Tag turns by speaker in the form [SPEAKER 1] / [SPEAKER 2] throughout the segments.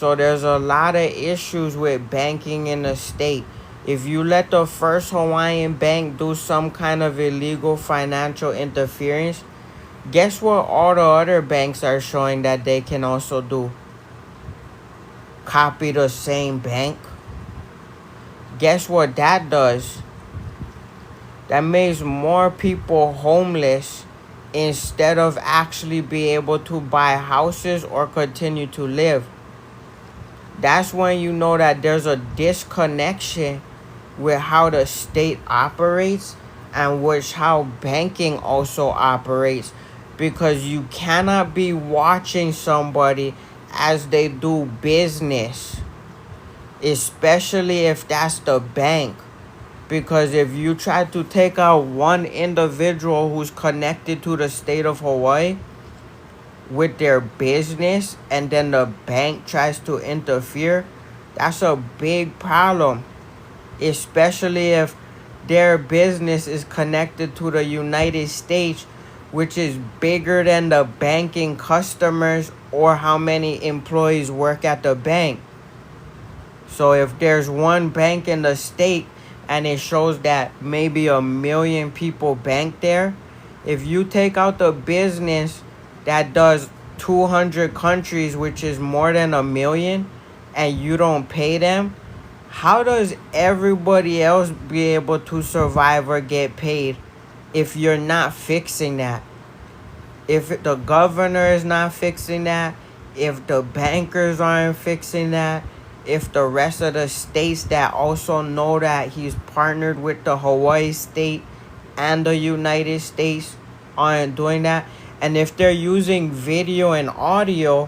[SPEAKER 1] So there's a lot of issues with banking in the state. If you let the First Hawaiian Bank do some kind of illegal financial interference, guess what all the other banks are showing that they can also do? Copy the same bank. Guess what that does? That makes more people homeless instead of actually be able to buy houses or continue to live. That's when you know that there's a disconnection with how the state operates and which how banking also operates, because you cannot be watching somebody as they do business, especially if that's the bank. Because if you try to take out one individual who's connected to the state of Hawaii with their business and then the bank tries to interfere, that's a big problem. Especially if their business is connected to the United States, which is bigger than the banking customers or how many employees work at the bank. So if there's one bank in the state and it shows that maybe 1 million people bank there, if you take out the business that does 200 countries, which is more than 1 million, and you don't pay them, how does everybody else be able to survive or get paid if you're not fixing that? If the governor is not fixing that, if the bankers aren't fixing that, if the rest of the states that also know that he's partnered with the Hawaii state and the United States aren't doing that, and if they're using video and audio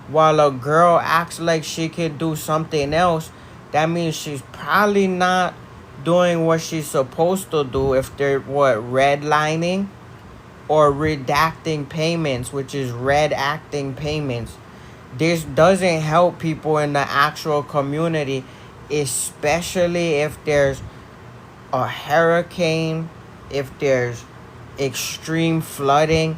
[SPEAKER 1] while a girl acts like she can do something else, that means she's probably not doing what she's supposed to do if they're redlining or redacting payments, which is red acting payments. This doesn't help people in the actual community, especially if there's a hurricane, if there's extreme flooding.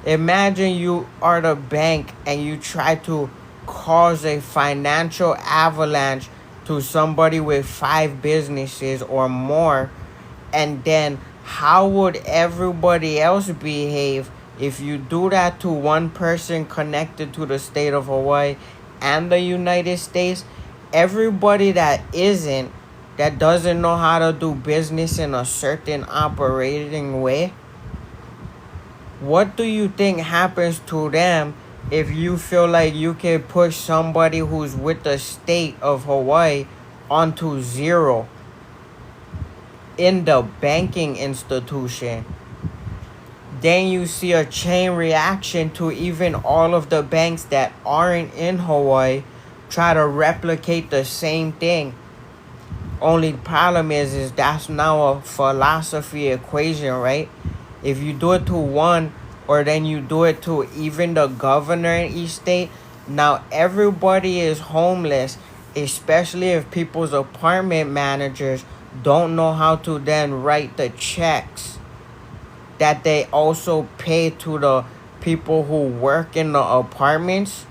[SPEAKER 1] Imagine you are the bank and you try to cause a financial avalanche to somebody with 5 businesses or more, and then how would everybody else behave if you do that to one person connected to the state of Hawaii and the United States? Everybody that doesn't know how to do business in a certain operating way, what do you think happens to them if you feel like you can push somebody who's with the state of Hawaii onto zero in the banking institution? Then you see a chain reaction to even all of the banks that aren't in Hawaii try to replicate the same thing. Only problem is that's now a philosophy equation, right? If you do it to one, or then you do it to even the governor in each state, now everybody is homeless, especially if people's apartment managers don't know how to then write the checks that they also pay to the people who work in the apartments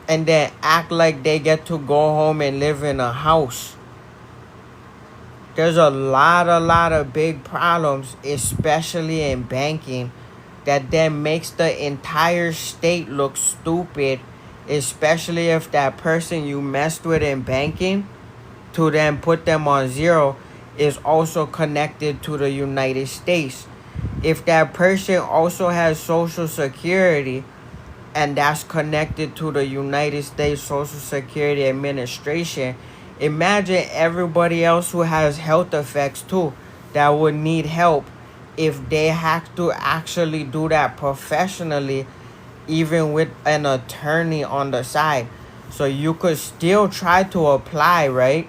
[SPEAKER 1] and then act like they get to go home and live in a house. There's a lot of big problems, especially in banking, that then makes the entire state look stupid, especially if that person you messed with in banking to then put them on zero is also connected to the United States. If that person also has Social Security and that's connected to the United States Social Security Administration, imagine everybody else who has health effects too that would need help if they have to actually do that professionally, even with an attorney on the side. So you could still try to apply, right,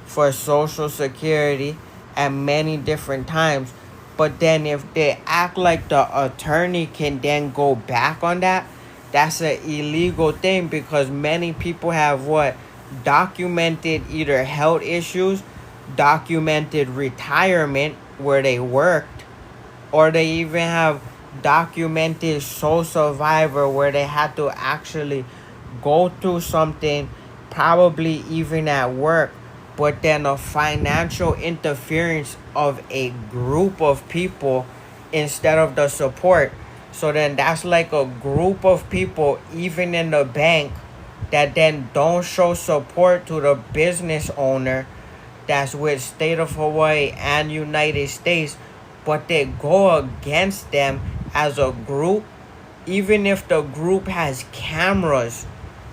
[SPEAKER 1] for Social Security at many different times. But then if they act like the attorney can then go back on that, that's an illegal thing, because many people have documented either health issues, documented retirement where they worked, or they even have documented sole survivor where they had to actually go through something probably even at work, but then a financial interference of a group of people instead of the support. So then that's like a group of people, even in the bank, that then don't show support to the business owner that's with state of Hawaii and United States, but they go against them as a group, even if the group has cameras.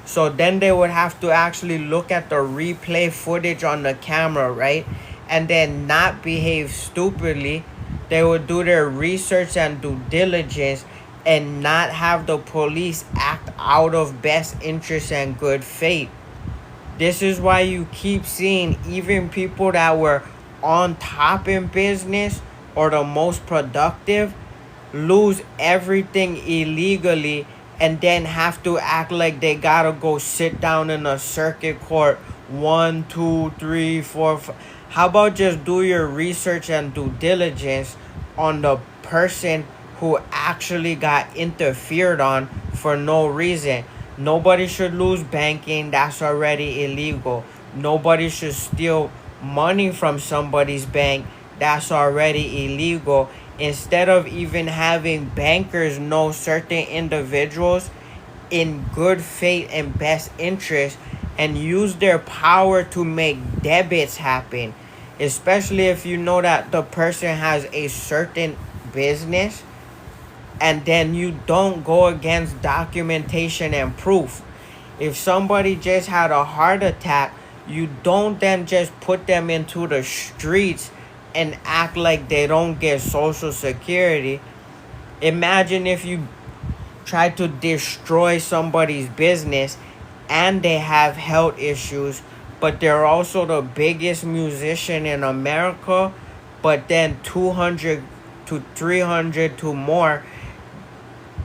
[SPEAKER 1] So then they would have to actually look at the replay footage on the camera, right? And then not behave stupidly. They would do their research and due diligence and not have the police act out of best interest and good faith. This is why you keep seeing even people that were on top in business or the most productive lose everything illegally and then have to act like they gotta go sit down in a circuit court. One, two, three, four, five. How about just do your research and due diligence on the person who actually got interfered on for no reason? Nobody should lose banking. That's already illegal. Nobody should steal money from somebody's bank. That's already illegal. Instead of even having bankers know certain individuals in good faith and best interest and use their power to make debits happen, especially if you know that the person has a certain business, and then you don't go against documentation and proof. If somebody just had a heart attack, you don't then just put them into the streets and act like they don't get Social Security. Imagine if you try to destroy somebody's business and they have health issues, but they're also the biggest musician in America, but then 200 to 300 to more,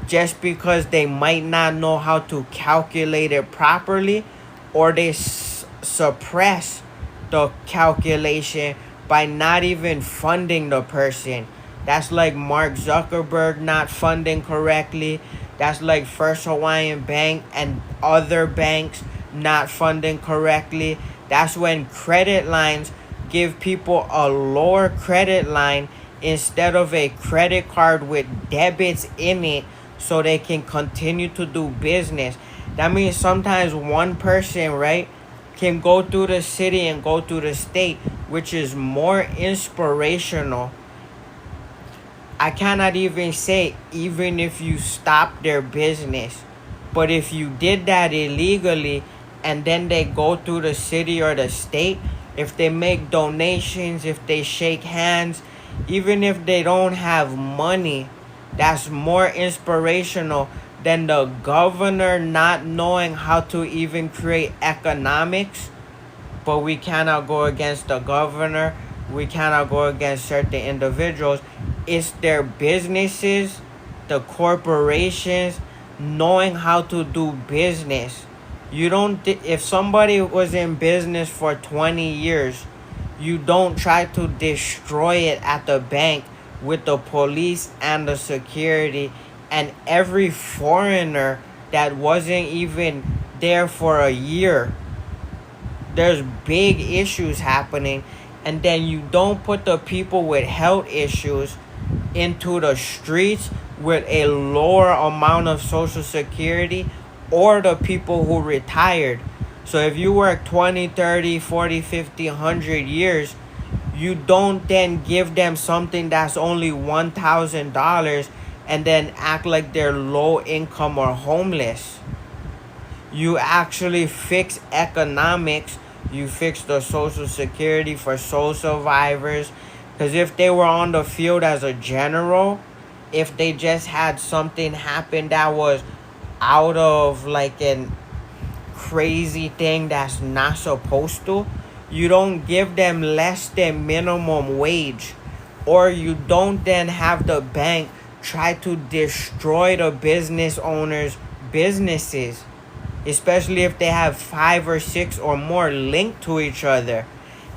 [SPEAKER 1] just because they might not know how to calculate it properly, or they suppress the calculation by not even funding the person. That's like Mark Zuckerberg not funding correctly. That's like First Hawaiian Bank and other banks not funding correctly. That's when credit lines give people a lower credit line instead of a credit card with debits in it so they can continue to do business. That means sometimes one person, right, can go through the city and go through the state, which is more inspirational. I cannot even say even if you stop their business, but if you did that illegally and then they go through the city or the state, if they make donations, if they shake hands, even if they don't have money, that's more inspirational than the governor not knowing how to even create economics. But we cannot go against the governor. We cannot go against certain individuals. It's their businesses, the corporations, knowing how to do business. You don't, if somebody was in business for 20 years, you don't try to destroy it at the bank with the police and the security and every foreigner that wasn't even there for a year. There's big issues happening, and then you don't put the people with health issues into the streets with a lower amount of Social Security, or the people who retired. So if you work 20, 30, 40, 50, 100 years, you don't then give them something that's only $1,000 and then act like they're low income or homeless. You actually fix economics. You fix the Social Security for soul survivors. Because if they were on the field as a general, if they just had something happen that was out of like an crazy thing that's not supposed to, you don't give them less than minimum wage, or you don't then have the bank try to destroy the business owners' businesses, especially if they have 5 or 6 or more linked to each other.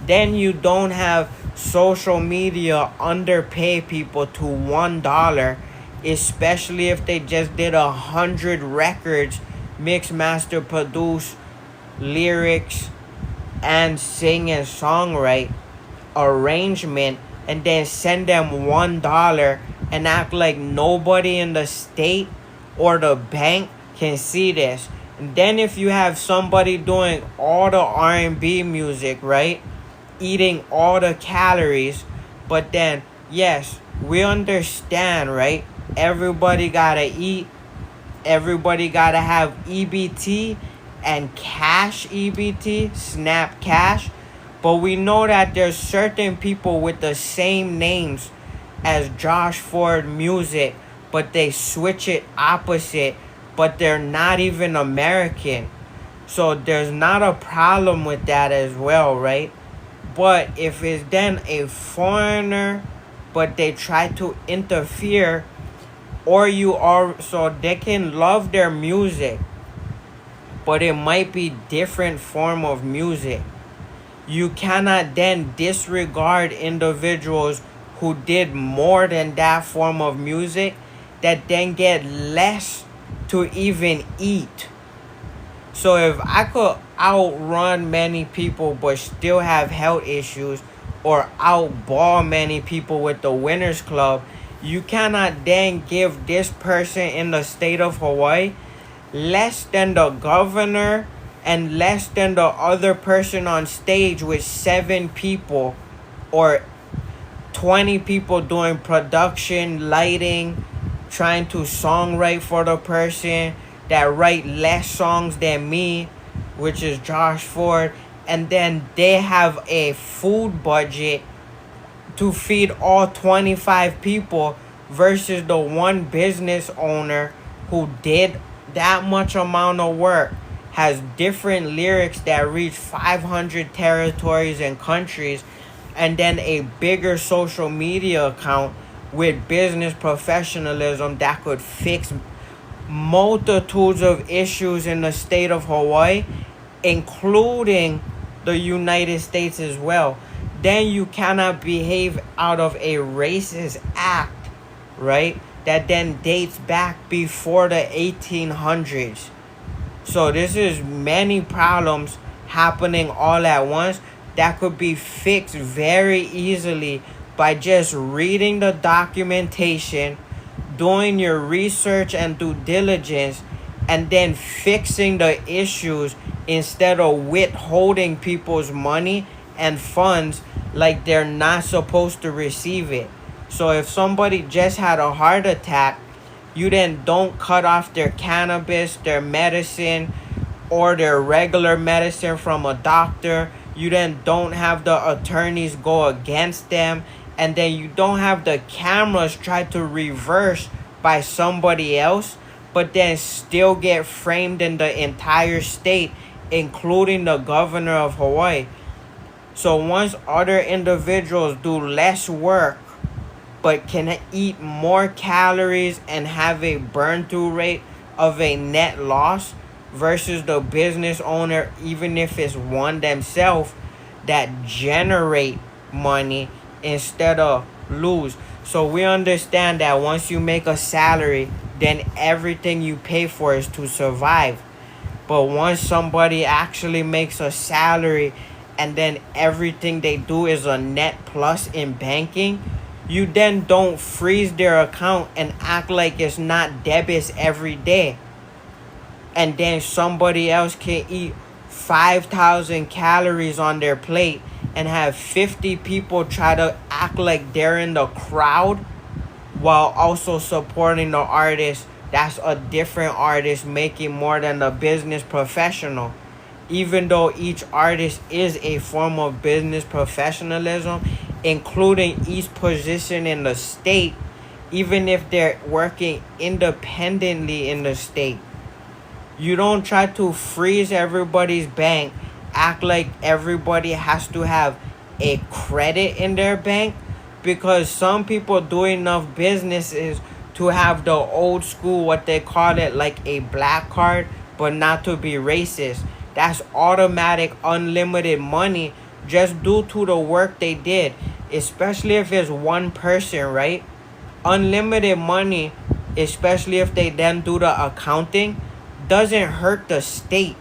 [SPEAKER 1] Then you don't have social media underpay people to $1, especially if they just did 100 records, mix, master, produce lyrics and sing and songwrite arrangement and then send them $1 and act like nobody in the state or the bank can see this. And then if you have somebody doing all the R&B music, right, eating all the calories, but then yes, we understand, right, everybody gotta eat, everybody gotta have EBT and cash EBT, Snap Cash. But we know that there's certain people with the same names as Josh Ford Music, but they switch it opposite, but they're not even American. So there's not a problem with that as well, right? But if it's then a foreigner, but they try to interfere, or you are, so they can love their music, but it might be different form of music. You cannot then disregard individuals who did more than that form of music that then get less to even eat. So if I could outrun many people but still have health issues, or outball many people with the Winners Club, you cannot then give this person in the state of Hawaii less than the governor and less than the other person on stage with 7 people or 20 people doing production, lighting, trying to songwrite for the person that write less songs than me, which is Josh Ford, and then they have a food budget to feed all 25 people versus the one business owner who did that much amount of work, has different lyrics that reach 500 territories and countries, and then a bigger social media account with business professionalism that could fix multitudes of issues in the state of Hawaii, including the United States as well. Then you cannot behave out of a racist act, right, that then dates back before the 1800s. So this is many problems happening all at once that could be fixed very easily by just reading the documentation, doing your research and due diligence, and then fixing the issues instead of withholding people's money and funds like they're not supposed to receive it. So if somebody just had a heart attack, you then don't cut off their cannabis, their medicine, or their regular medicine from a doctor. You then don't have the attorneys go against them. And then you don't have the cameras try to reverse by somebody else, but then still get framed in the entire state, including the governor of Hawaii. So once other individuals do less work, but can eat more calories and have a burn through rate of a net loss versus the business owner, even if it's one themselves, that generate money instead of lose. So we understand that once you make a salary, then everything you pay for is to survive. But once somebody actually makes a salary and then everything they do is a net plus in banking, you then don't freeze their account and act like it's not debits every day. And then somebody else can eat 5,000 calories on their plate and have 50 people try to act like they're in the crowd while also supporting the artist that's a different artist making more than the business professional. Even though each artist is a form of business professionalism, including each position in the state, even if they're working independently in the state. You don't try to freeze everybody's bank, act like everybody has to have a credit in their bank, because some people do enough businesses to have the old school, what they call it, like a black card, but not to be racist. That's automatic unlimited money just due to the work they did, especially if it's one person, right? Unlimited money, especially if they then do the accounting, doesn't hurt the state.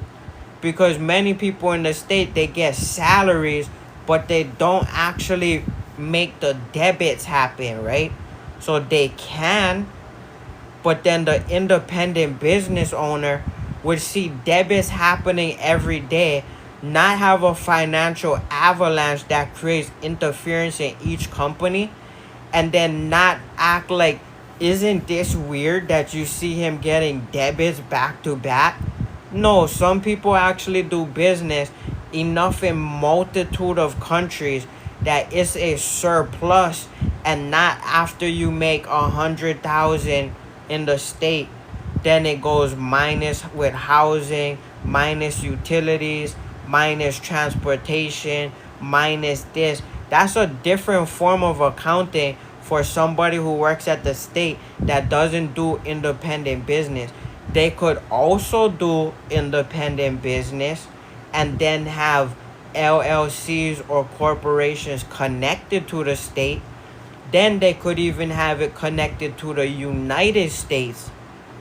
[SPEAKER 1] because many people in the state, they get salaries, but they don't actually make the debits happen, right? So they can, but then the independent business owner would see debits happening every day, not have a financial avalanche that creates interference in each company, and then not act like, isn't this weird that you see him getting debits back to back? No, some people actually do business enough in multitude of countries that it's a surplus, and not after you make 100,000 in the state, then it goes minus with housing, minus utilities, minus transportation, minus this. That's a different form of accounting for somebody who works at the state that doesn't do independent business. They could also do independent business and then have LLCs or corporations connected to the state. Then they could even have it connected to the United States,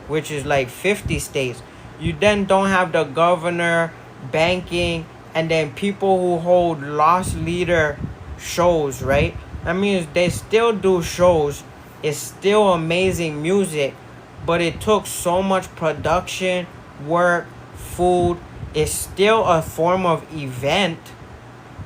[SPEAKER 1] which is like 50 states. You then don't have the governor, banking, and then people who hold loss leader shows, right? That means they still do shows. It's still amazing music, but it took so much production, work, food. It's still a form of event,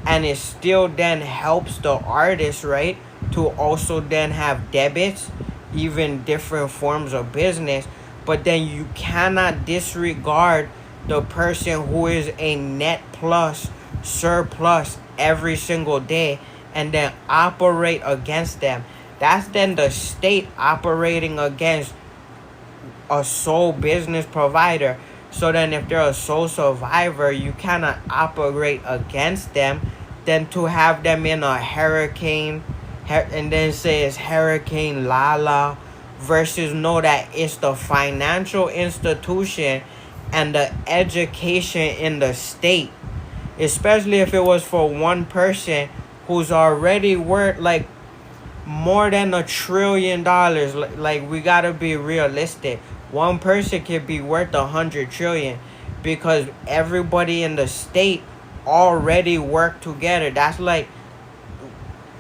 [SPEAKER 1] and it still then helps the artist, right, to also then have debits, even different forms of business. But then you cannot disregard the person who is a net plus, surplus every single day, and then operate against them. That's then the state operating against a sole business provider. So then if they're a sole survivor, you cannot operate against them. Then to have them in a hurricane, and then say it's Hurricane Lala, versus know that it's the financial institution and the education in the state. Especially if it was for one person who's already worth like more than $1 trillion. Like we gotta be realistic. One person could be worth 100 trillion because everybody in the state already work together. That's like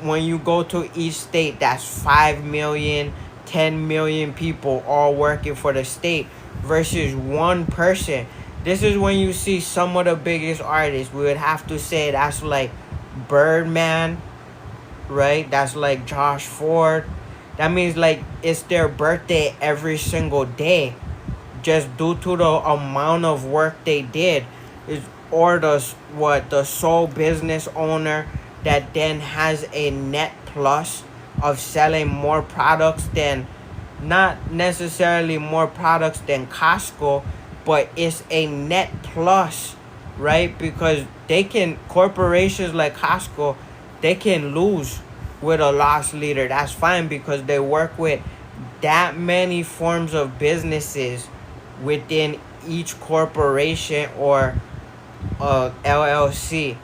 [SPEAKER 1] when you go to each state, that's 5 million, 10 million people all working for the state versus one person. This is when you see some of the biggest artists. We would have to say that's like Birdman, right? That's like Josh Ford. That means like it's their birthday every single day, just due to the amount of work they did. Or the sole business owner that then has a net plus of selling more products than, not necessarily more products than Costco, but it's a net plus, right? Because corporations like Costco, they can lose with a loss leader. That's fine because they work with that many forms of businesses within each corporation or LLC.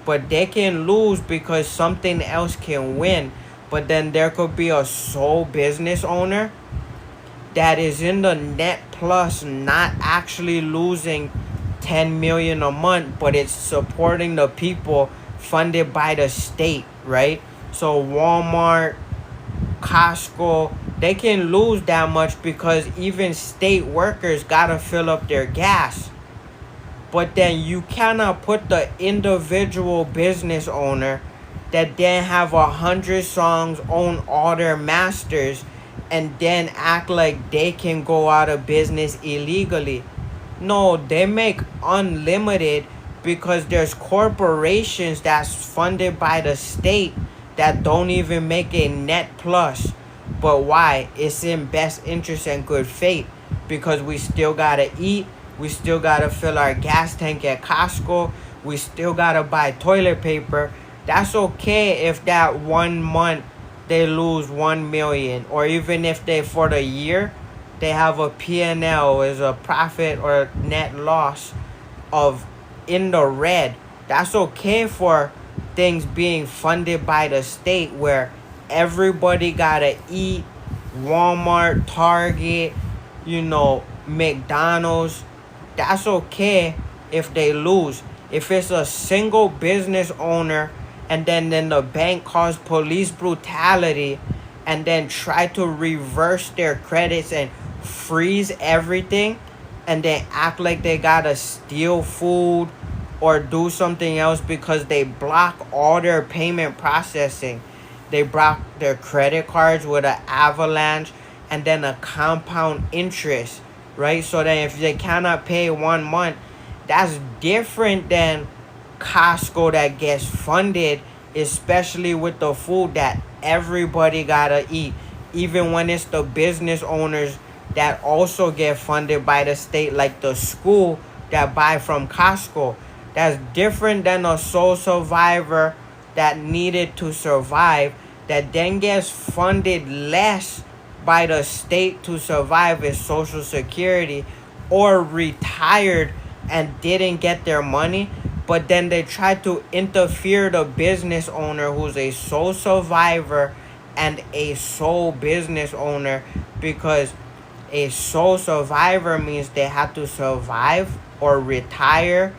[SPEAKER 1] But they can lose because something else can win. But then there could be a sole business owner that is in the net plus, not actually losing 10 million a month, but it's supporting the people funded by the state, right? So Walmart, Costco, they can lose that much because even state workers gotta fill up their gas. But then you cannot put the individual business owner that then have 100 songs, own all their masters, and then act like they can go out of business illegally. No, they make unlimited because there's corporations that's funded by the state that don't even make a net plus. But why? It's in best interest and good faith because we still gotta eat. We still gotta fill our gas tank at Costco. We still gotta buy toilet paper. That's okay if that 1 month they lose 1 million, or even if they for the year they have a P&L as a profit or net loss of in the red. That's okay for things being funded by the state where everybody gotta eat. Walmart, Target, McDonald's. That's okay if they lose. If it's a single business owner and then the bank calls police brutality and then try to reverse their credits and freeze everything and then act like they gotta steal food or do something else because they block all their payment processing. They block their credit cards with an avalanche and then a compound interest, right? So then if they cannot pay 1 month, that's different than Costco that gets funded, especially with the food that everybody gotta eat, even when it's the business owners that also get funded by the state, like the school that buy from Costco. That's different than a sole survivor that needed to survive, that then gets funded less by the state to survive his social security, or retired and didn't get their money, but then they try to interfere the business owner who's a sole survivor and a sole business owner, because a sole survivor means they have to survive or retire,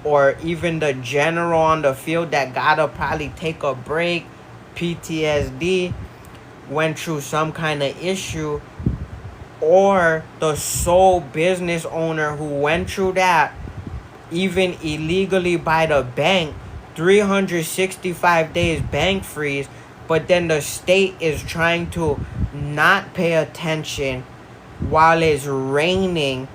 [SPEAKER 1] or even the general on the field that gotta probably take a break, PTSD, went through some kind of issue, or the sole business owner who went through that, even illegally by the bank, 365 days bank freeze, but then the state is trying to not pay attention while it's raining,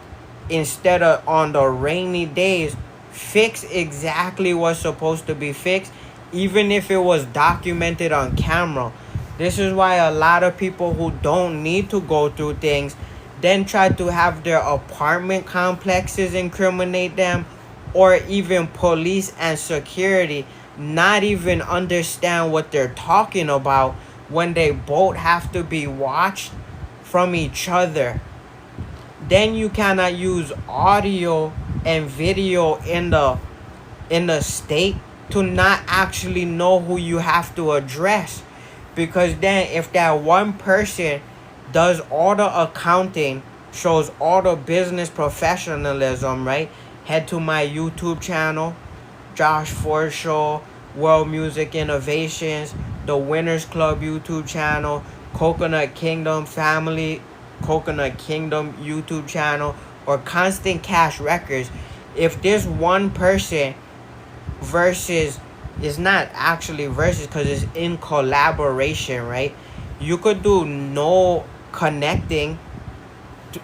[SPEAKER 1] instead of on the rainy days fix exactly what's supposed to be fixed, even if it was documented on camera. This is why a lot of people who don't need to go through things then try to have their apartment complexes incriminate them, or even police and security not even understand what they're talking about when they both have to be watched from each other. Then you cannot use audio and video in the state to not actually know who you have to address. Because then if that one person does all the accounting, shows all the business professionalism, right? Head to my YouTube channel, Josh Ford Show, World Music Innovations, the Winners Club YouTube channel, Coconut Kingdom Family, Coconut Kingdom YouTube channel, or Constant Cash Records. If this one person versus, is not actually versus because it's in collaboration, right? You could do no connecting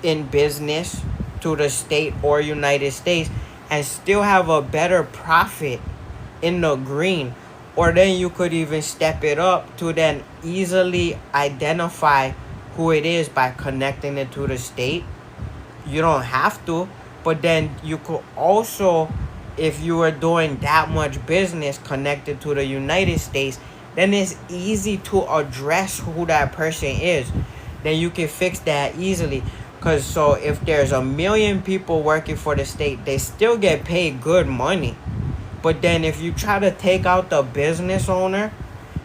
[SPEAKER 1] in business to the state or United States and still have a better profit in the green. Or then you could even step it up to then easily identify who it is by connecting it to the state. You don't have to, but then you could also, if you are doing that much business connected to the United States, then it's easy to address who that person is. Then you can fix that easily. Because so if there's 1 million people working for the state, they still get paid good money. But then if you try to take out the business owner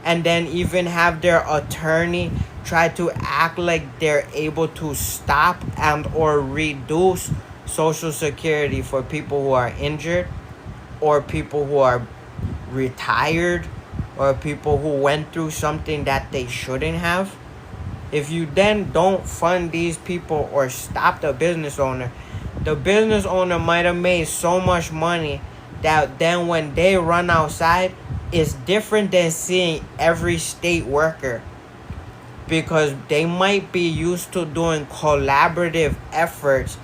[SPEAKER 1] and then even have their attorney try to act like they're able to stop and or reduce Social Security for people who are injured, or people who are retired, or people who went through something that they shouldn't have. If you then don't fund these people or stop the business owner might have made so much money that then when they run outside, it's different than seeing every state worker, because they might be used to doing collaborative efforts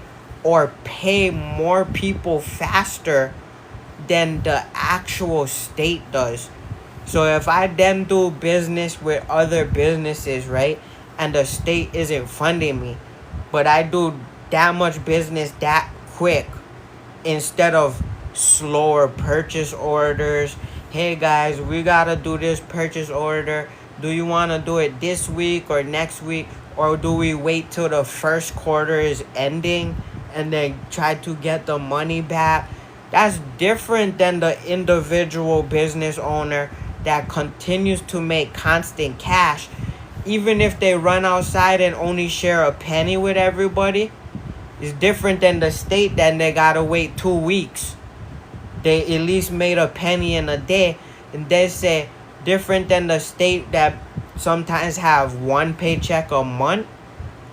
[SPEAKER 1] or pay more people faster than the actual state does. So if I then do business with other businesses, right, and the state isn't funding me, but I do that much business that quick, instead of slower purchase orders. Hey guys, we gotta do this purchase order. Do you want to do it this week or next week? Or do we wait till the first quarter is ending and then try to get the money back? That's different than the individual business owner that continues to make constant cash. Even if they run outside and only share a penny with everybody, it's different than the state that they gotta wait 2 weeks they at least made a penny in a day. And they say different than the state that sometimes have one paycheck a month,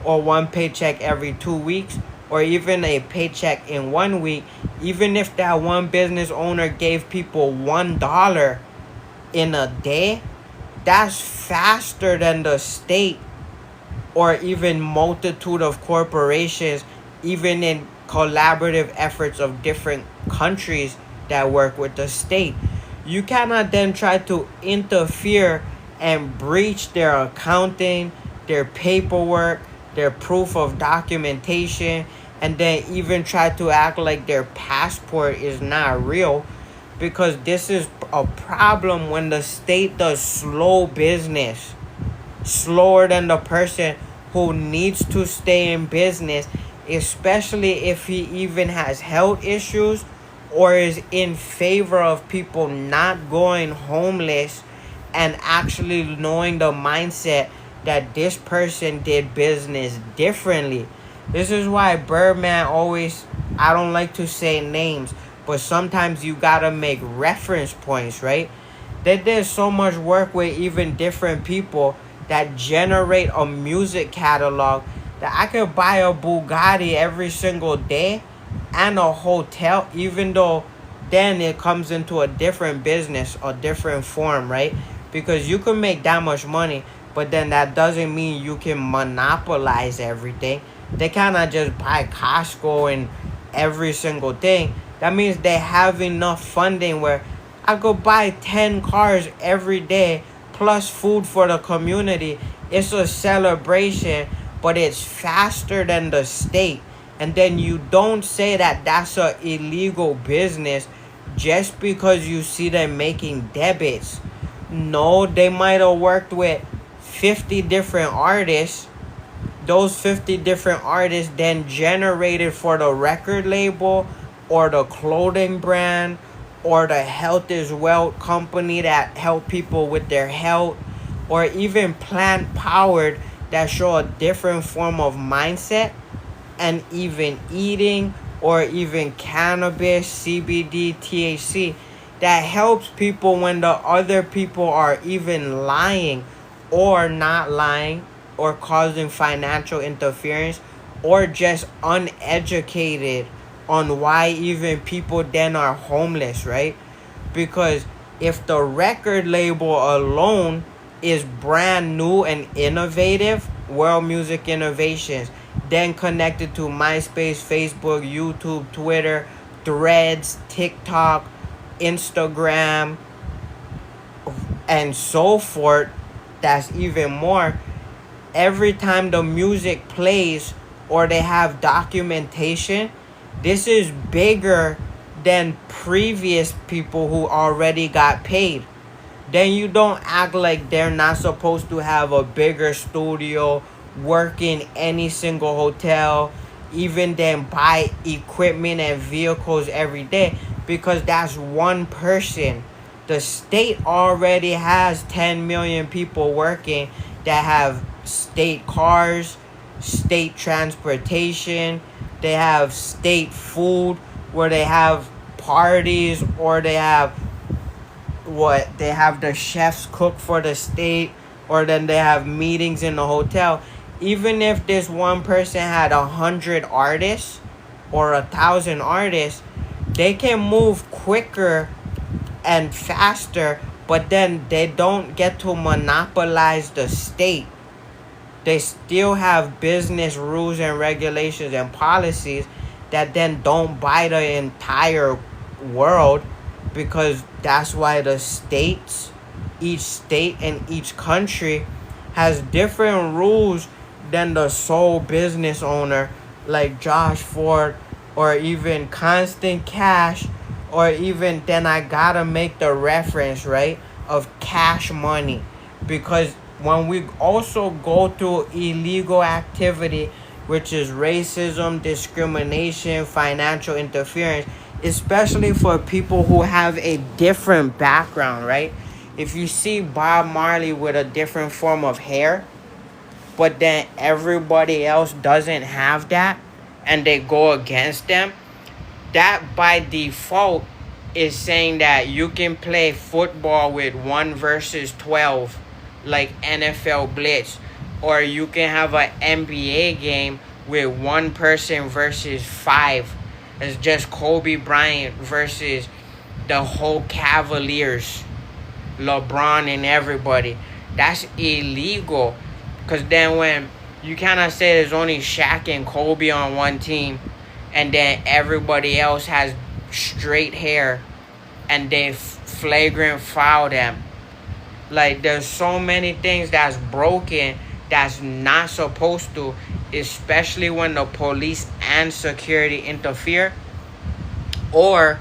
[SPEAKER 1] or one paycheck every 2 weeks, or even a paycheck in 1 week. Even if that one business owner gave people $1 in a day, that's faster than the state or even multitude of corporations, even in collaborative efforts of different countries that work with the state. You cannot then try to interfere and breach their accounting, their paperwork, their proof of documentation, and then even try to act like their passport is not real, because this is a problem when the state does slow business, slower than the person who needs to stay in business, especially if he even has health issues or is in favor of people not going homeless, and actually knowing the mindset that this person did business differently. This is why Birdman always, I don't like to say names, but sometimes you gotta make reference points, right? They did so much work with even different people that generate a music catalog that I could buy a Bugatti every single day and a hotel, even though then it comes into a different business, a different form, right? Because you can make that much money, but then that doesn't mean you can monopolize everything. They cannot just buy Costco and every single thing. That means they have enough funding where I could buy 10 cars every day plus food for the community. It's a celebration, but it's faster than the state. And then you don't say that that's a illegal business just because you see them making debits. No, they might have worked with 50 different artists. Those 50 different artists then generated for the record label or the clothing brand or the health is wealth company that help people with their health, or even plant powered that show a different form of mindset, and even eating, or even cannabis, CBD, THC, that helps people when the other people are even lying or not lying or causing financial interference or just uneducated on why even people then are homeless, right? Because if the record label alone is brand new and innovative, World Music Innovations, then connected to MySpace, Facebook, YouTube, Twitter, Threads, TikTok, Instagram, and so forth, that's even more. Every time the music plays or they have documentation, this is bigger than previous people who already got paid. Then you don't act like they're not supposed to have a bigger studio, work in any single hotel, even then buy equipment and vehicles every day, because that's one person. The state already has 10 million people working that have state cars, state transportation, they have state food where they have parties, or they have they have the chefs cook for the state, or then they have meetings in the hotel. Even if this one person had 100 artists or 1,000 artists, they can move quicker and faster, but then they don't get to monopolize the state. They still have business rules and regulations and policies that then don't buy the entire world, because that's why the states, each state and each country has different rules than the sole business owner like Josh Ford, or even Constant Cash, or even then I gotta make the reference, right, of Cash Money. Because when we also go through illegal activity, which is racism, discrimination, financial interference, especially for people who have a different background, right? If you see Bob Marley with a different form of hair, but then everybody else doesn't have that, and they go against them, that by default is saying that you can play football with 1 versus 12 like NFL Blitz, or you can have an NBA game with 1 person versus 5. It's just Kobe Bryant versus the whole Cavaliers, LeBron and everybody. That's illegal. Because then when you kind of say there's only Shaq and Kobe on one team, and then everybody else has straight hair, and they flagrant foul them. Like, there's so many things that's broken that's not supposed to, especially when the police and security interfere, or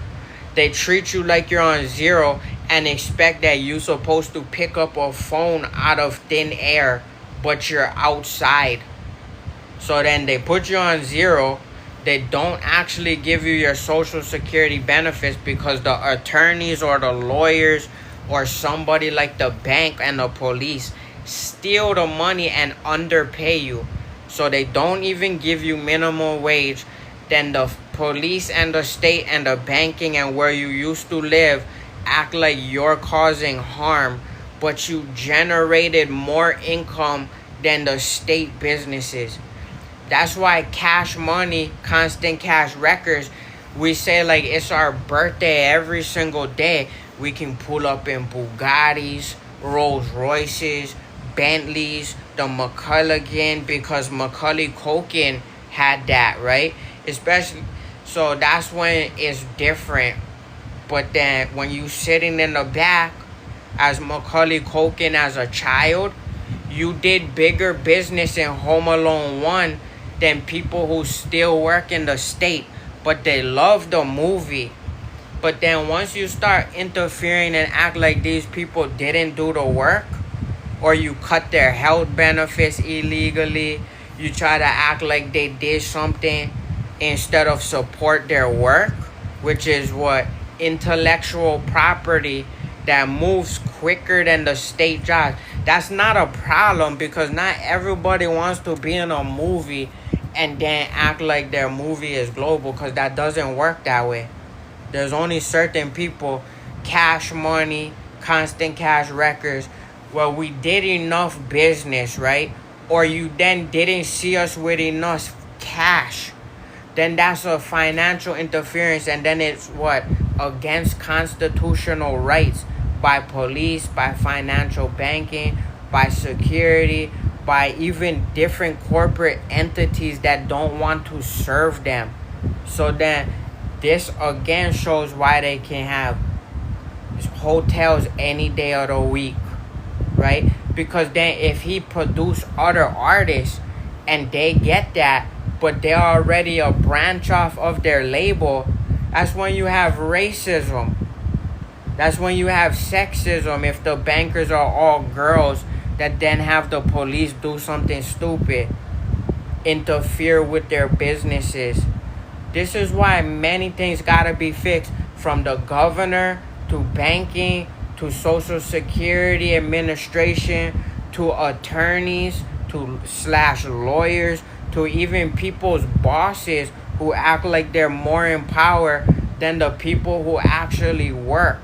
[SPEAKER 1] they treat you like you're on zero and expect that you're supposed to pick up a phone out of thin air, but you're outside. So then they put you on zero. They don't actually give you your social security benefits because the attorneys or the lawyers or somebody like the bank and the police steal the money and underpay you. So they don't even give you minimum wage. Then the police and the state and the banking and where you used to live act like you're causing harm, but you generated more income than the state businesses. That's why Cash Money, Constant Cash Records, we say like it's our birthday every single day. We can pull up in Bugattis, Rolls Royces, Bentleys, the McCullough, because Macaulay Culkin had that, right? Especially, so that's when it's different. But then when you sitting in the back as Macaulay Culkin as a child, you did bigger business in Home Alone 1 than people who still work in the state, but they love the movie. But then once you start interfering and act like these people didn't do the work, or you cut their health benefits illegally, you try to act like they did something instead of support their work, which is what intellectual property that moves quicker than the state jobs. That's not a problem, because not everybody wants to be in a movie and then act like their movie is global, because that doesn't work that way. There's only certain people, Cash Money, Constant Cash Records, where we did enough business, right? Or you then didn't see us with enough cash. Then that's a financial interference, and then it's what? Against constitutional rights by police, by financial banking, by security, by even different corporate entities that don't want to serve them. So then this again shows why they can have hotels any day of the week, right? Because then if he produce other artists and they get that, but they're already a branch off of their label, that's when you have racism. That's when you have sexism, if the bankers are all girls that then have the police do something stupid, interfere with their businesses. This is why many things gotta be fixed, from the governor to banking to social security administration to attorneys to / lawyers to even people's bosses who act like they're more in power than the people who actually work.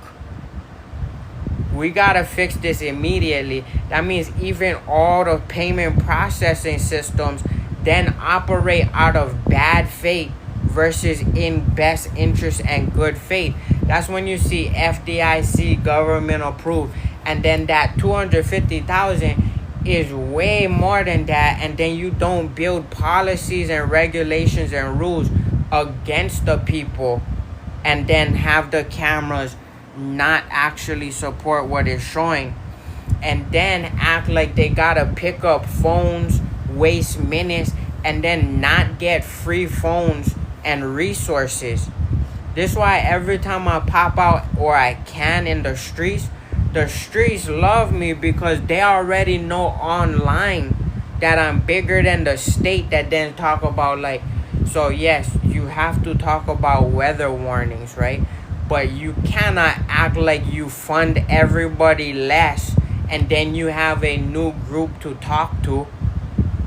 [SPEAKER 1] We gotta fix this immediately. That means even all the payment processing systems then operate out of bad faith versus in best interest and good faith. That's when you see FDIC government approved, and then that 250,000 is way more than that, and then you don't build policies and regulations and rules against the people, and then have the cameras not actually support what it's showing, and then act like they gotta pick up phones, waste minutes, and then not get free phones and resources. This is why every time I pop out, or I can, in the streets love me, because they already know online that I'm bigger than the state that then talk about like, so yes, you have to talk about weather warnings, right? But you cannot act like you fund everybody less and then you have a new group to talk to.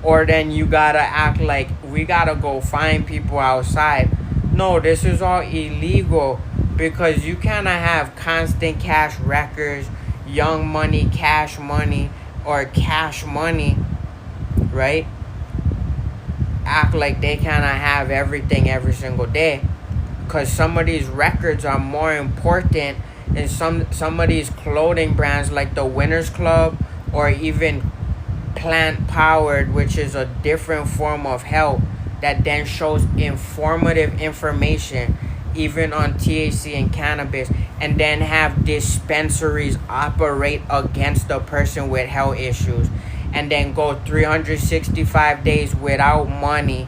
[SPEAKER 1] Or then you gotta act like we gotta go find people outside. No, this is all illegal. because you cannot have constant cash records, young money, cash money, or cash money, right? Act like they cannot have everything every single day, because some of these records are more important. And some of these clothing brands like the Winners Club, or even plant powered, which is a different form of health that then shows informative information even on THC and cannabis, and then have dispensaries operate against the person with health issues, and then go 365 days without money.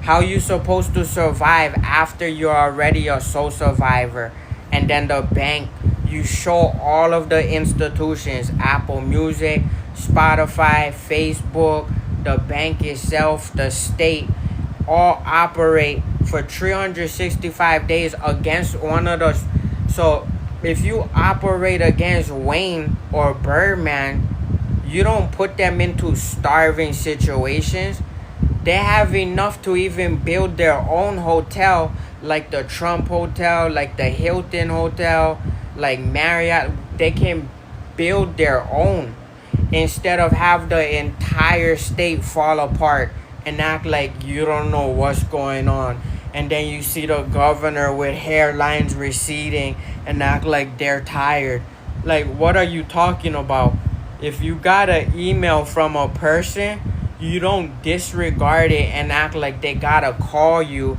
[SPEAKER 1] How you supposed to survive after you're already a sole survivor? And then the bank, you show all of the institutions, Apple Music, Spotify, Facebook, the bank itself, the state, all operate for 365 days against one of those. So if you operate against Wayne or Birdman, you don't put them into starving situations. They have enough to even build their own hotel, like the Trump Hotel, like the Hilton Hotel, like Marriott. They can build their own instead of have the entire state fall apart and act like you don't know what's going on. And then you see the governor with hairlines receding and act like they're tired. Like, what are you talking about? If you got an email from a person, you don't disregard it and act like they gotta call you,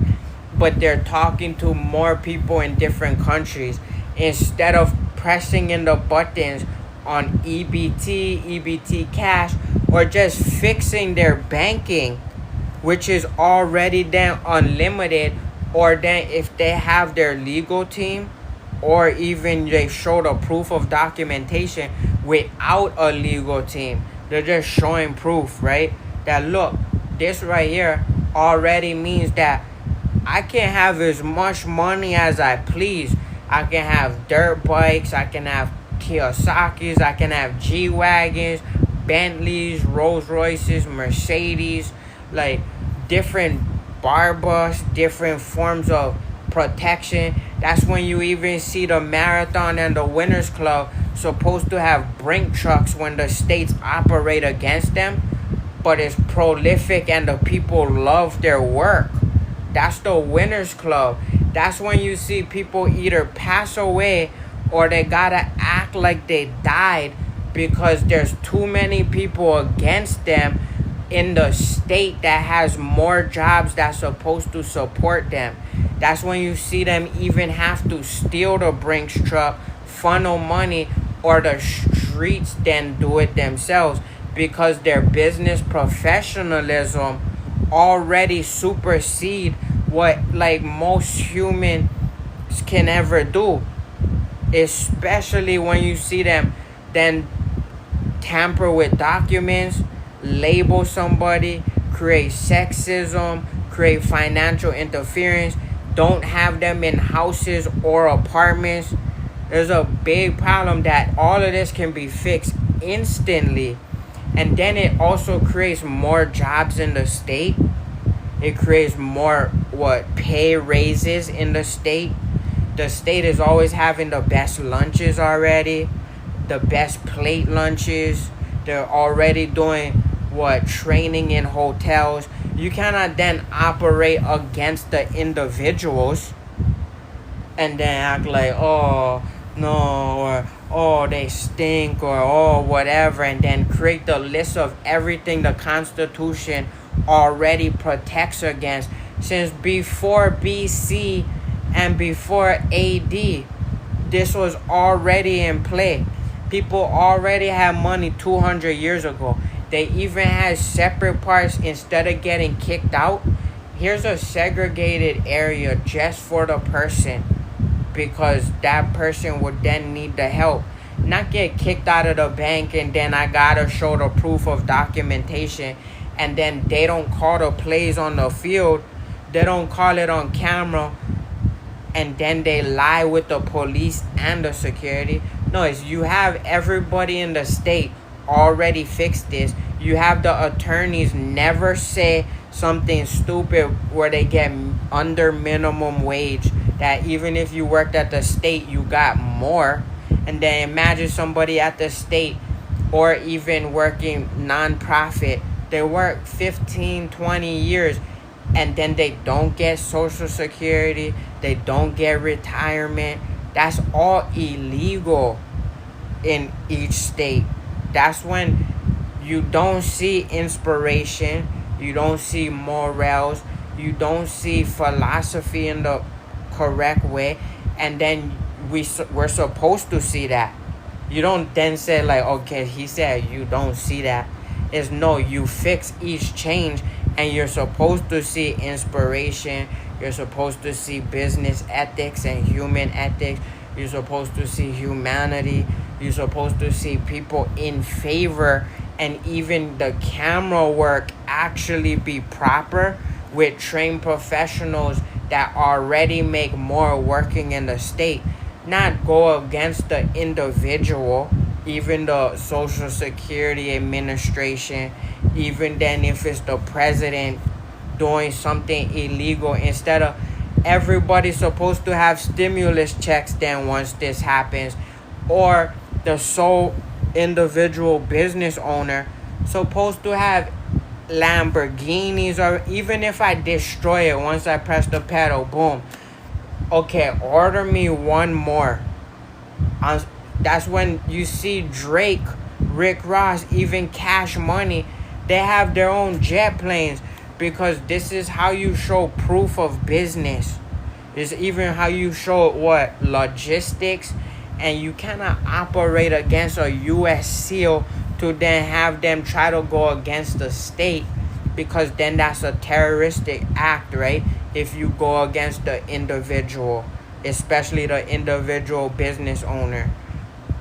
[SPEAKER 1] but they're talking to more people in different countries. Instead of pressing in the buttons on EBT, EBT Cash, or just fixing their banking, which is already then unlimited, or then if they have their legal team, or even they show the proof of documentation without a legal team. They're just showing proof, right? That look, this right here already means that I can have as much money as I please. I can have dirt bikes, I can have Kiyosaki's, I can have G-Wagons, Bentleys, Rolls Royces, Mercedes, like different barbus, different forms of protection. That's when you even see the Marathon and the Winners Club supposed to have brink trucks when the states operate against them, but it's prolific and the people love their work. That's the Winners Club. That's when you see people either pass away or they gotta act like they died because there's too many people against them in the state that has more jobs that's supposed to support them. That's when you see them even have to steal the Brinks truck, funnel money, or the streets then do it themselves, because their business professionalism already supersede what like most humans can ever do. Especially when you see them then tamper with documents, label somebody, create sexism, create financial interference, don't have them in houses or apartments. There's a big problem that all of this can be fixed instantly. And then it also creates more jobs in the state. It creates more pay raises in the state. The state is always having the best lunches already, the best plate lunches. They're already doing training in hotels. You cannot then operate against the individuals and then act like, oh no, or oh they stink, or oh whatever, and then create the list of everything the Constitution already protects against since before BC and before AD. This was already in play. People already had money 200 years ago. They even had separate parts. Instead of getting kicked out, here's a segregated area just for the person, because that person would then need the help. Not get kicked out of the bank and then I gotta show the proof of documentation, and then they don't call the plays on the field. They don't call it on camera, and then they lie with the police and the security. No, it's you have everybody in the state already fixed this. You have the attorneys never say something stupid where they get under minimum wage that even if you worked at the state, you got more. And then imagine somebody at the state or even working nonprofit, they work 15, 20 years and then they don't get social security, they don't get retirement. That's all illegal in each state. That's when you don't see inspiration, you don't see morals, you don't see philosophy in the correct way, and then we're supposed to see that. You don't then say like, okay, he said you don't see that. It's no, you fix each change, and you're supposed to see inspiration. You're supposed to see business ethics and human ethics. You're supposed to see humanity. You're supposed to see people in favor, and even the camera work actually be proper with trained professionals that already make more working in the state. Not go against the individual, even the Social Security Administration, even then if it's the president doing something illegal, instead of everybody's supposed to have stimulus checks then once this happens, or the sole individual business owner supposed to have Lamborghinis, or even if I destroy it once I press the pedal, boom, okay, order me one more. That's when you see Drake, Rick Ross, even Cash Money, they have their own jet planes, because this is how you show proof of business. It's even how you show what logistics, and you cannot operate against a U.S. SEAL to then have them try to go against the state, because then that's a terroristic act, right? If you go against the individual, especially the individual business owner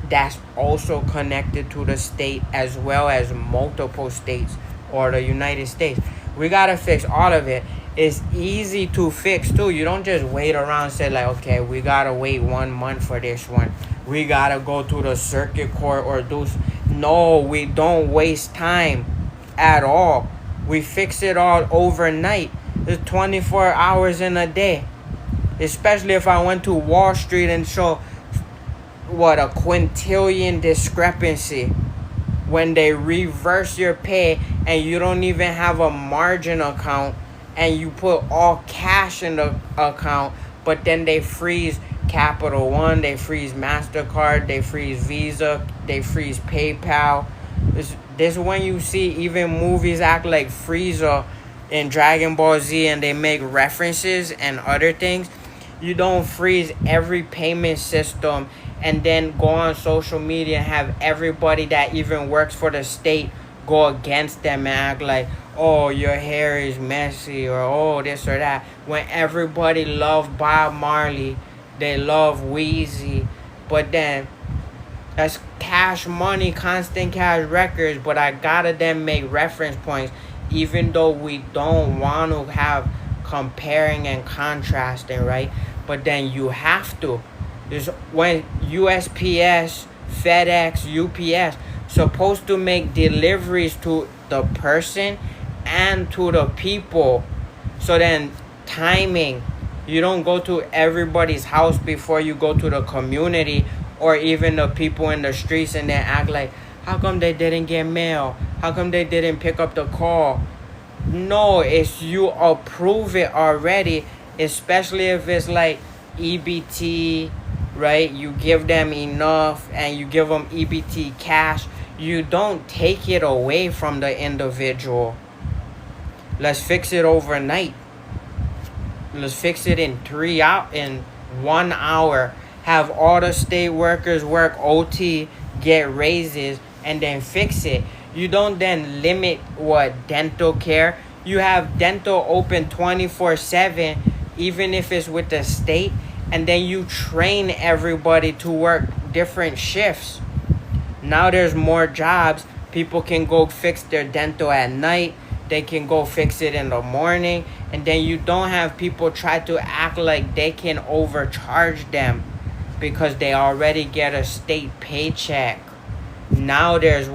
[SPEAKER 1] that's also connected to the state as well as multiple states or the United States. We gotta fix all of it. It's easy to fix too. You don't just wait around and say like, okay, we gotta wait 1 month for this one. We gotta go to the circuit court or do. No, we don't waste time at all. We fix it all overnight. It's 24 hours in a day. Especially if I went to Wall Street and show what a quintillion discrepancy when they reverse your pay and you don't even have a margin account, and you put all cash in the account, but then they freeze Capital One, they freeze MasterCard, they freeze Visa, they freeze PayPal. This when you see even movies act like Frieza in Dragon Ball Z and they make references and other things. You don't freeze every payment system and then go on social media and have everybody that even works for the state go against them and act like, oh, your hair is messy, or oh, this or that. When everybody love Bob Marley, they love Weezy, but then that's Cash Money, Constant Cash Records, but I gotta then make reference points, even though we don't want to have comparing and contrasting, right? But then you have to. There's when USPS, FedEx, UPS supposed to make deliveries to the person and to the people. So then timing, you don't go to everybody's house before you go to the community or even the people in the streets and then act like, how come they didn't get mail? How come they didn't pick up the call? No, it's you approve it already, especially if it's like EBT, right? You give them enough and you give them EBT cash. You don't take it away from the individual. Let's fix it overnight. Let's fix it in 1 hour. Have all the state workers work OT, get raises, and then fix it. You don't then limit dental care. You have dental open 24/7, even if it's with the state, and then you train everybody to work different shifts. Now there's more jobs. People can go fix their dental at night. They can go fix it in the morning. And then you don't have people try to act like they can overcharge them because they already get a state paycheck. Now there's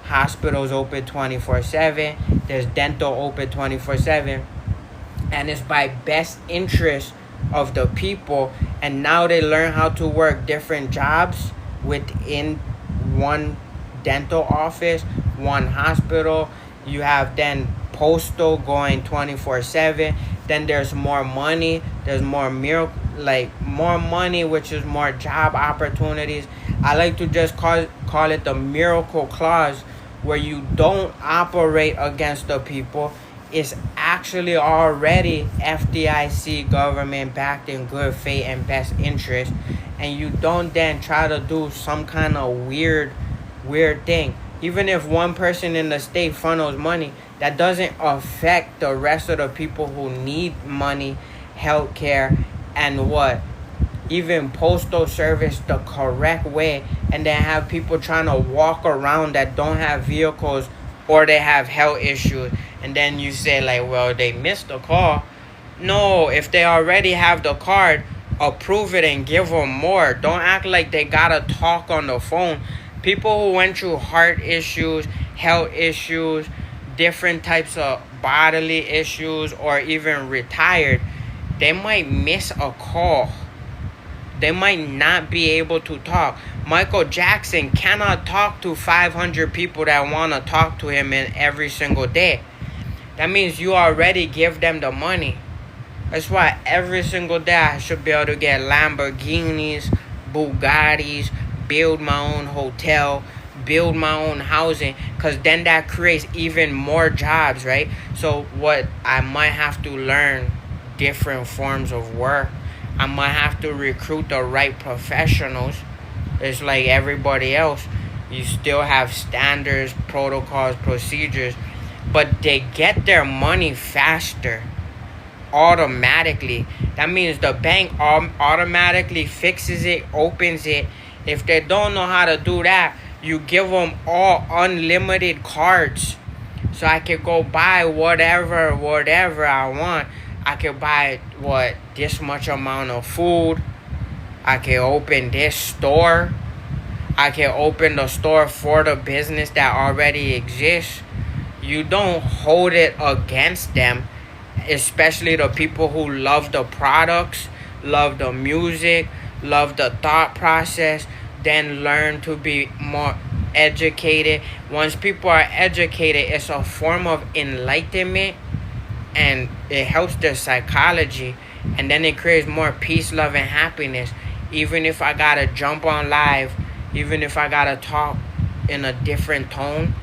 [SPEAKER 1] hospitals open 24/7. There's dental open 24/7. And it's by best interest of the people, and now they learn how to work different jobs within one dental office, one hospital. You have then postal going 24/7. Then there's more money, there's more more money, which is more job opportunities. I like to just call it the miracle clause, where you don't operate against the people. It's actually already FDIC government backed in good faith and best interest, and you don't then try to do some kind of weird thing. Even if one person in the state funnels money, that doesn't affect the rest of the people who need money, healthcare, and what, even postal service the correct way, and then have people trying to walk around that don't have vehicles or they have health issues, and then you say like, well, they missed the call. No, if they already have the card, approve it and give them more. Don't act like they gotta talk on the phone. People who went through heart issues, health issues, different types of bodily issues, or even retired, they might miss a call. They might not be able to talk. Michael Jackson cannot talk to 500 people that want to talk to him in every single day. That means you already give them the money. That's why every single day I should be able to get Lamborghinis, Bugattis, build my own hotel, build my own housing, because then that creates even more jobs, right? So what I might have to learn different forms of work. I might have to recruit the right professionals. It's like everybody else. You still have standards, protocols, procedures, but they get their money faster automatically. That means the bank automatically fixes it, opens it. If they don't know how to do that, you give them all unlimited cards. So I can go buy whatever I want. I can buy this much amount of food. I can open this store. I can open the store for the business that already exists. You don't hold it against them, especially the people who love the products, love the music, love the thought process, then learn to be more educated. Once people are educated, it's a form of enlightenment, and it helps their psychology, and then it creates more peace, love, and happiness. Even if I gotta jump on live, even if I gotta talk in a different tone,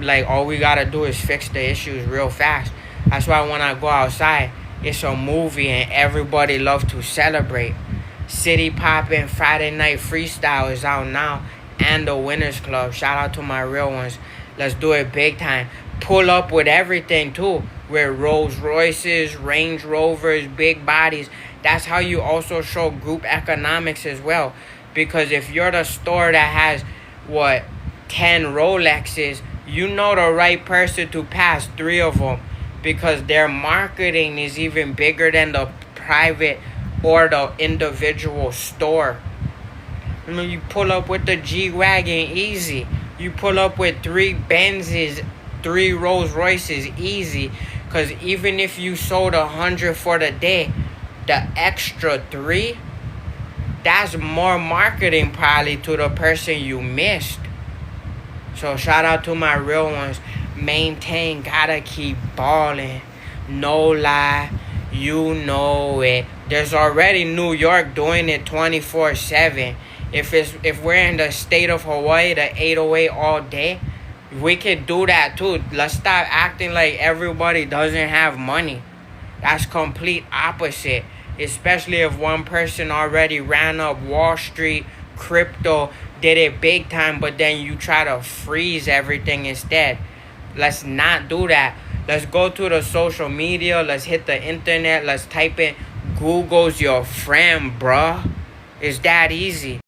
[SPEAKER 1] like, all we gotta do is fix the issues real fast. That's why when I go outside, it's a movie and everybody loves to celebrate. City Poppin' Friday Night Freestyle is out now, and the Winners Club. Shout out to my real ones. Let's do it big time. Pull up with everything too, with Rolls Royces, Range Rovers, big bodies. That's how you also show group economics as well. Because if you're the store that has 10 Rolexes, you know the right person to pass 3 of them, because their marketing is even bigger than the private or the individual store. I mean, you pull up with the G-Wagon, easy. You pull up with 3 Benzes, 3 Rolls Royces, easy. Because even if you sold 100 for the day, the extra 3, that's more marketing probably to the person you missed. So shout out to my real ones. Maintain, gotta keep balling. No lie, you know it. There's already New York doing it 24/7. If we're in the state of Hawaii, the 808 all day, we could do that too. Let's stop acting like everybody doesn't have money. That's complete opposite. Especially if one person already ran up Wall Street, crypto, did it big time, but then you try to freeze everything instead. Let's not do that. Let's go to the social media. Let's hit the internet. Let's type in Google's your friend, bruh. It's that easy.